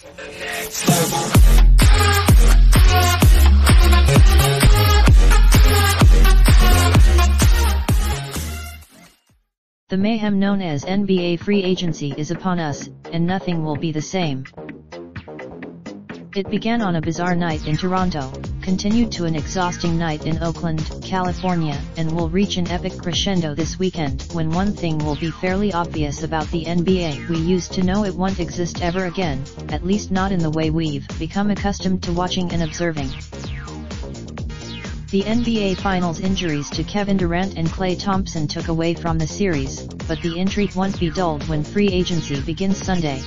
The mayhem known as NBA free agency is upon us, and nothing will be the same. It began on a bizarre night in Toronto, continued to an exhausting night in Oakland, California, and will reach an epic crescendo this weekend, when one thing will be fairly obvious about the NBA: we used to know it won't exist ever again, at least not in the way we've become accustomed to watching and observing. The NBA Finals injuries to Kevin Durant and Klay Thompson took away from the series, but the intrigue won't be dulled when free agency begins Sunday.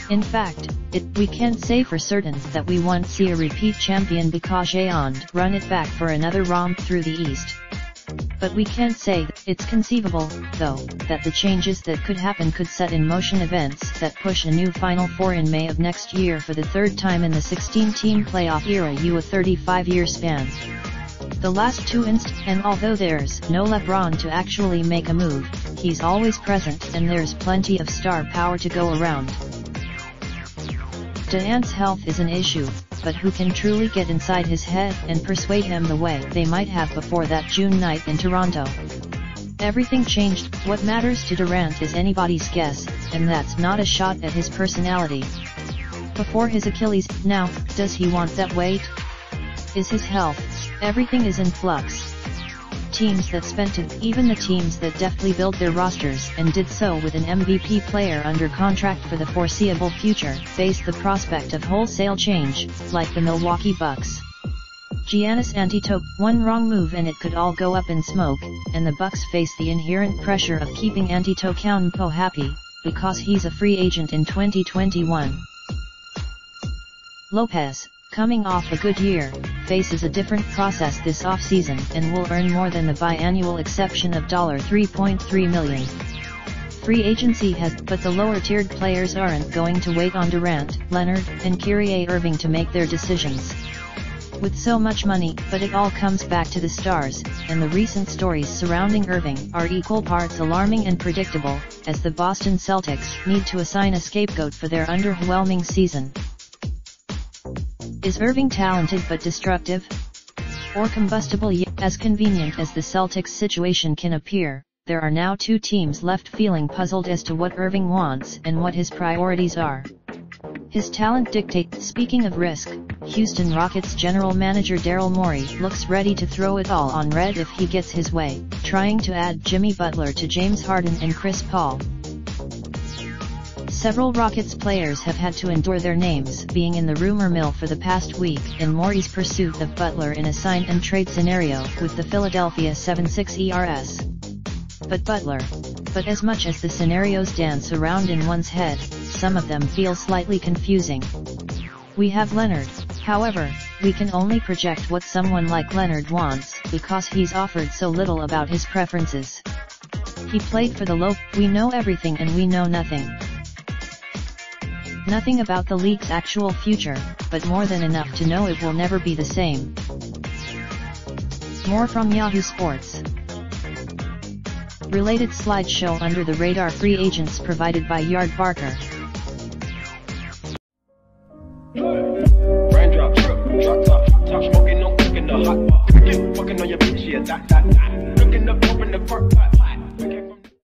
In fact, we can't say for certain that we won't see a repeat champion because and run it back for another romp through the East. But we can't say. It's conceivable, though, that the changes that could happen could set in motion events that push a new Final Four in May of next year for the third time in the 16-team playoff era, a 35-year span. The last two and although there's no LeBron to actually make a move, he's always present and there's plenty of star power to go around. Durant's health is an issue, but who can truly get inside his head and persuade him the way they might have before that June night in Toronto? Everything changed. What matters to Durant is anybody's guess, and that's not a shot at his personality. Before his Achilles, now, does he want that weight? Is his health? Everything is in flux. Teams that spent it, even the teams that deftly built their rosters and did so with an MVP player under contract for the foreseeable future, face the prospect of wholesale change, like the Milwaukee Bucks. Giannis Antetokounmpo, one wrong move and it could all go up in smoke, and the Bucks face the inherent pressure of keeping Antetokounmpo happy, because he's a free agent in 2021. Lopez, coming off a good year, faces a different process this offseason and will earn more than the biannual exception of $3.3 million. Free agency has, but the lower-tiered players aren't going to wait on Durant, Leonard, and Kyrie Irving to make their decisions. With so much money, but it all comes back to the stars, and the recent stories surrounding Irving are equal parts alarming and predictable, as the Boston Celtics need to assign a scapegoat for their underwhelming season. Is Irving talented but destructive? Or combustible? As convenient as the Celtics situation can appear, there are now two teams left feeling puzzled as to what Irving wants and what his priorities are. His talent dictates. Speaking of risk, Houston Rockets general manager Daryl Morey looks ready to throw it all on red if he gets his way, trying to add Jimmy Butler to James Harden and Chris Paul. Several Rockets players have had to endure their names being in the rumor mill for the past week in Morey's pursuit of Butler in a sign-and-trade scenario with the Philadelphia 76ers. But as much as the scenarios dance around in one's head, some of them feel slightly confusing. We have Leonard, however, we can only project what someone like Leonard wants, because he's offered so little about his preferences. He played for the low. We know everything and we know nothing. Nothing about the league's actual future, but more than enough to know it will never be the same. More from Yahoo Sports. Related slideshow under the radar free agents provided by Yard Barker. Raindrop, drop top smoking, no cooking the hot pot. Fucking on your bitch, yeah, that. Looking up, open the park,